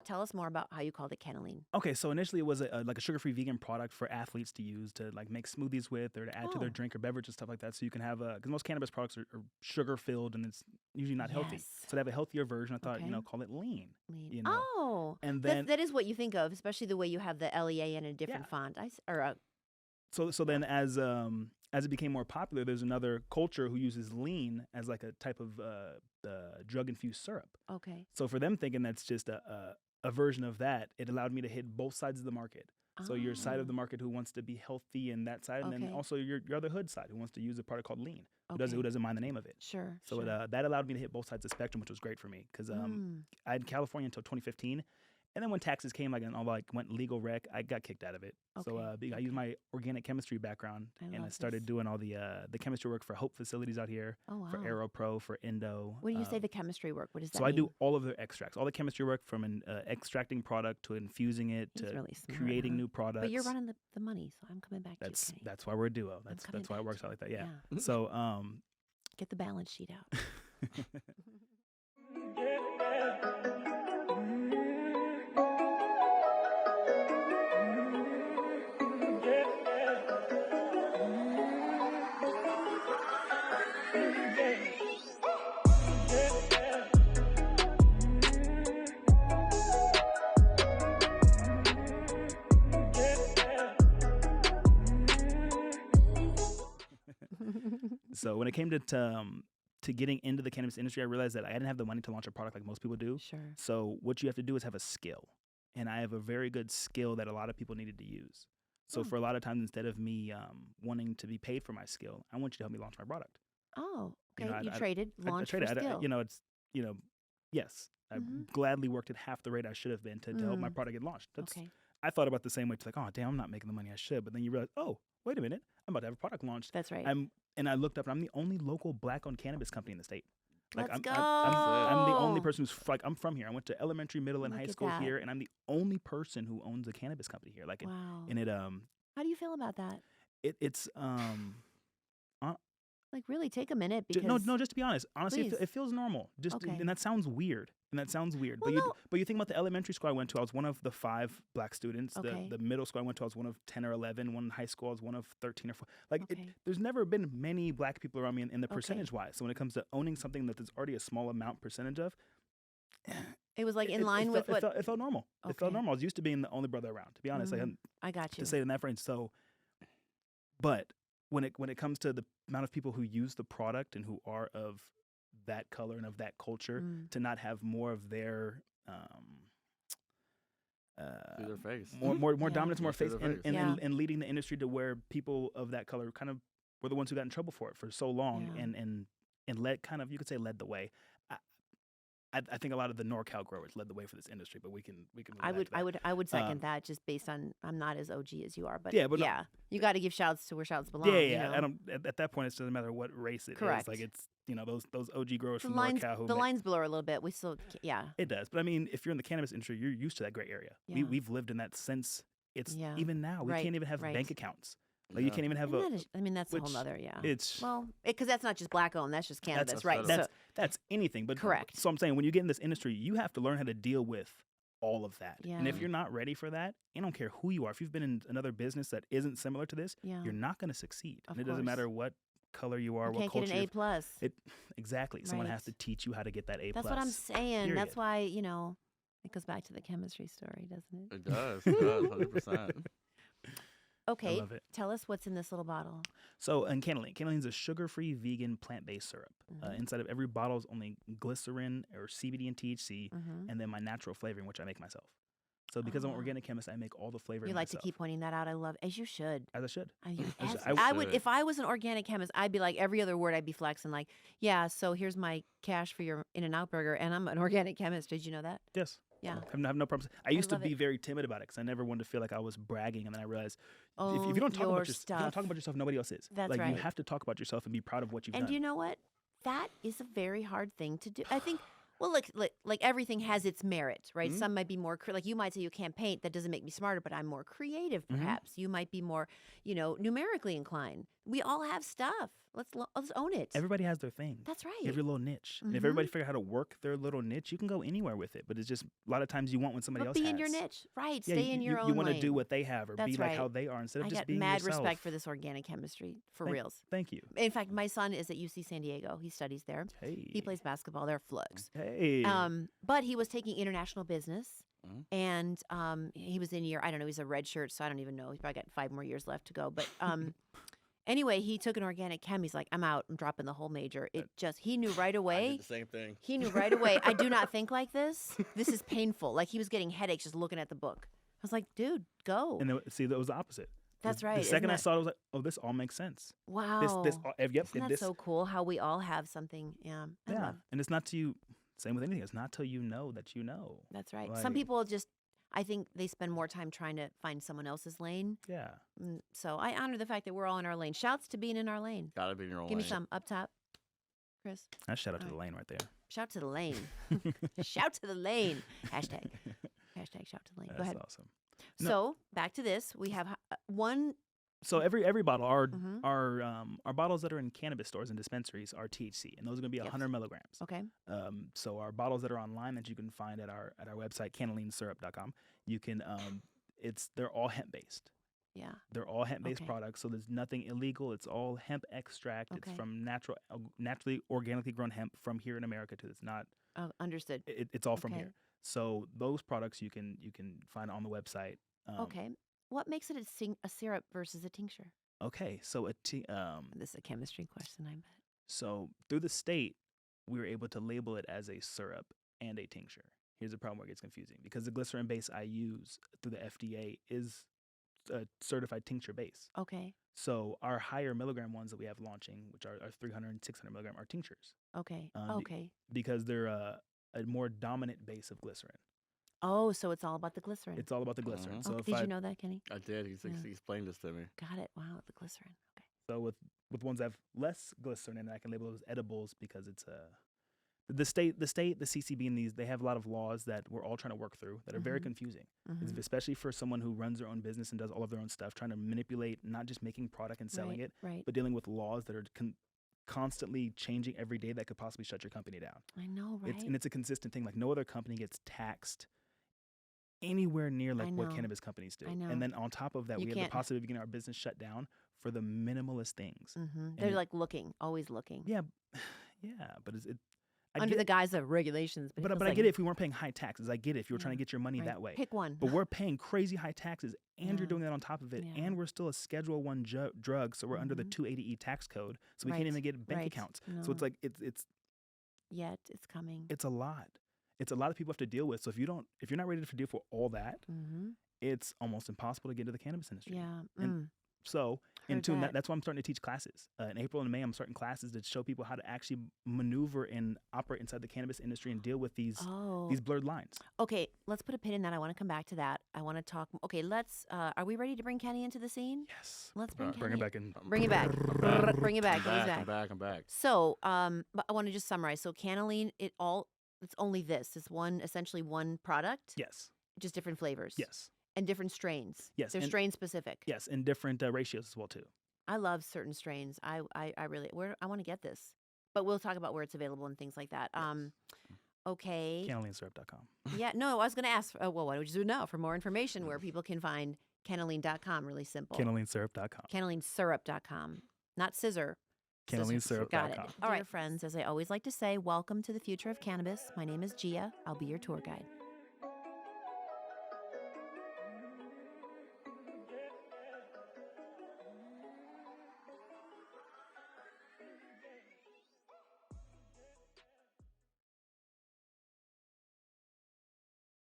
tell us more about how you called it CannaLean. Okay, so initially it was like a sugar-free vegan product for athletes to use to like make smoothies with or to add to their drink or beverage and stuff like that. So you can have because most cannabis products are sugar-filled and it's usually not healthy. Yes. So they have a healthier version. I thought, Okay. call it lean. Lean. Oh, and then that is what you think of, especially the way you have the LEA in a different font. So then as it became more popular, there's another culture who uses lean as like a type of drug-infused syrup. Okay. So for them thinking that's just a version of that, it allowed me to hit both sides of the market. So your side of the market who wants to be healthy and that side, and then also your other hood side who wants to use a product called lean, who doesn't mind the name of it. Sure. So that allowed me to hit both sides of the spectrum, which was great for me because I had California until 2015. And then when taxes came, and all went legal rec, I got kicked out of it. Okay. So I used my organic chemistry background, and I started doing all the chemistry work for Hope facilities out here, for AeroPro, for Endo. When you say the chemistry work, what does that mean? So I do all of their extracts, all the chemistry work from extracting product to infusing it to really smart, creating new products. But you're running the money, so I'm coming back to you. That's why we're a duo. That's why it works out like that. Yeah. So get the balance sheet out. So when it came to getting into the cannabis industry, I realized that I didn't have the money to launch a product like most people do. Sure. So what you have to do is have a skill. And I have a very good skill that a lot of people needed to use. So for a lot of times, instead of me wanting to be paid for my skill, I want you to help me launch my product. Oh, okay. I traded launch I traded. for skill. Yes. I gladly worked at half the rate I should have been to help my product get launched. Okay. I thought about the same way. It's like, oh, damn, I'm not making the money I should. But then you realize, oh, wait a minute. I'm about to have a product launched. That's right. And I looked up, and I'm the only local Black-owned cannabis company in the state. Let's go. I'm the only person who's I'm from here. I went to elementary, middle, and high school here, and I'm the only person who owns a cannabis company here. Wow. And it How do you feel about that? It's like really take a minute because no, just to be honest, honestly, it feels normal. And that sounds weird. Well, but you think about the elementary school I went to, I was one of the 5 Black students. Okay. The middle school I went to, I was one of 10 or 11. One in high school, I was one of 13 or 14. There's never been many Black people around me in the percentage wise. So when it comes to owning something that there's already a small amount percentage of, it was like in line with what it felt normal. Okay. It felt normal. I was used to being the only brother around. To be honest, I got you. To say it in that phrase. So, but when it comes to the amount of people who use the product and who are of that color and of that culture, to not have more of their their face, more dominance, more face, and leading the industry to where people of that color kind of were the ones who got in trouble for it for so long, and led kind of, you could say, led the way. I think a lot of the NorCal growers led the way for this industry, but we can. I would second that just based on I'm not as OG as you are, but yeah, you got to give shouts to where shouts belong. Yeah. I don't. At that point, it doesn't matter what race it is. Like it's those OG growers from NorCal. The lines blur a little bit. We still It does, but I mean, if you're in the cannabis industry, you're used to that gray area. Yeah. We've lived in that since even now we can't even have bank accounts. Like you can't even have that's a whole nother It's because that's not just Black owned. That's just cannabis, that's right? That's anything. But correct. So I'm saying when you get in this industry, you have to learn how to deal with all of that. Yeah. And if you're not ready for that, I don't care who you are. If you've been in another business that isn't similar to this, you're not going to succeed. Of and it doesn't matter what color you are, what culture. Can't get an A+. Exactly. Someone has to teach you how to get that A+. That's what I'm saying. Period. That's why it goes back to the chemistry story, doesn't it? It does. 100%. Okay, I love it. Tell us what's in this little bottle. So, in CannLean. CannLean is a sugar-free, vegan, plant-based syrup. Inside of every bottle is only glycerin or CBD and THC, and then my natural flavoring, which I make myself. So, because I'm an organic chemist, I make all the flavoring myself. You like to keep pointing that out. I love, as you should. As I should. I would, if I was an organic chemist, I'd be like every other word. I'd be flexing like, yeah. So here's my cash for your In-N-Out burger, and I'm an organic chemist. Did you know that? Yes. Yeah. I have no problems. I used to be very timid about it because I never wanted to feel like I was bragging, and then I realized if you don't talk about if you don't talk about yourself, nobody else is. That's right. You have to talk about yourself and be proud of what you've done. And you know what? That is a very hard thing to do. I think. Well, like everything has its merit, right? Some might be more like you might say you can't paint. That doesn't make me smarter, but I'm more creative, perhaps. You might be more, numerically inclined. We all have stuff. Let's own it. Everybody has their thing. That's right. You have your little niche. And if everybody figure out how to work their little niche, you can go anywhere with it. But it's just a lot of times you want what somebody else be has. in your niche. Right. Yeah, Stay in your own You want to lane. do what they have or That's be like right. how they are instead of just being I got mad yourself. respect for this organic chemistry, for reals. Thank you. In fact, my son is at UC San Diego. He studies there. Hey. He plays basketball. They're flux. Hey. But he was taking international business. And he was in year, I don't know, he's a red shirt, so I don't even know. He's probably got 5 more years left to go. But anyway, he took an organic chem. He's like, I'm out. I'm dropping the whole major. He knew right away. I did the same thing. He knew right away, I do not think like this. This is painful. Like he was getting headaches just looking at the book. I was like, dude, go. And see, that was the opposite. That's right. The second I saw it, I was like, oh, this all makes sense. Wow. Yep. Isn't that so cool how we all have something? Yeah. Yeah. And it's not till you, same with anything, it's not till you know that you know. That's right. Like, some people just, I think they spend more time trying to find someone else's lane. Yeah. So I honor the fact that we're all in our lane. Shouts to being in our lane. Gotta be in your own Give lane. me some up top, Chris. That's shout out to the lane right there. Shout to the lane. Shout to the lane. Hashtag. Hashtag shout to the lane. Go ahead. That's awesome. So back to this. We have one. So every bottle, our bottles that are in cannabis stores and dispensaries are THC, and those are going to be 100 milligrams. Okay. So our bottles that are online that you can find at our website CannaLeanSyrup.com, you can they're all hemp based. Yeah. They're all hemp based products, so there's nothing illegal. It's all hemp extract. Okay. It's from naturally organically grown hemp from here in America too. It's not. Oh, understood. It's all from here. So those products you can find on the website. Okay. What makes it a syrup versus a tincture? Okay, so this is a chemistry question, I bet. So through the state, we were able to label it as a syrup and a tincture. Here's the problem where it gets confusing because the glycerin base I use through the FDA is a certified tincture base. Okay. So our higher milligram ones that we have launching, which are 300 and 600 milligram, are tinctures. Okay. Because they're a more dominant base of glycerin. Oh, so it's all about the glycerin. It's all about the glycerin. So did you know that, Kenny? I did. He explained this to me. Got it. Wow, the glycerin. Okay. So with ones that have less glycerin in it, I can label those edibles because it's the state, the CCB, and these, they have a lot of laws that we're all trying to work through that are very confusing, especially for someone who runs their own business and does all of their own stuff, trying to manipulate not just making product and selling it, but dealing with laws that are constantly changing every day that could possibly shut your company down. I know, right? It's a consistent thing. Like no other company gets taxed anywhere near like what cannabis companies do. I know. And then on top of that, we have the possibility of getting our business shut down for the minimalist things. They're like always looking. Yeah, but under the guise of regulations. But I get it if we weren't paying high taxes. I get it if you were trying to get your money that way. Pick one. But we're paying crazy high taxes, and you're doing that on top of it, and we're still a Schedule 1 drug, so we're under the 280E tax code, so we can't even get bank accounts. No. So it's like it's. Yet it's coming. It's a lot. It's a lot of people have to deal with. So if you're not ready to deal with all that, it's almost impossible to get into the cannabis industry. Yeah. And so that's why I'm starting to teach classes. In April and May, I'm starting classes to show people how to actually maneuver and operate inside the cannabis industry and deal with these blurred lines. Okay, let's put a pin in that. I want to come back to that. I want to talk. Okay, are we ready to bring Kenny into the scene? Yes. Let's bring Bring it back in. Bring it back. Bring it back. I'm back. So, but I want to just summarize. So, CannaLean, it's only this. It's essentially one product. Yes. Just different flavors. Yes. And different strains. Yes. They're strain specific. Yes, and different ratios as well too. I love certain strains. I really I want to get this, but we'll talk about where it's available and things like that. Yes. Okay. CannLeanSyrup.com. Yeah. No, I was going to ask. Well, why don't you do it now for more information where people can find CannaLean.com. Really simple. CannLeanSyrup.com. CannLeanSyrup.com. Not scissor. CannLeanSyrup.com. Got it. All right, friends. As I always like to say, welcome to the future of cannabis. My name is Gia. I'll be your tour guide.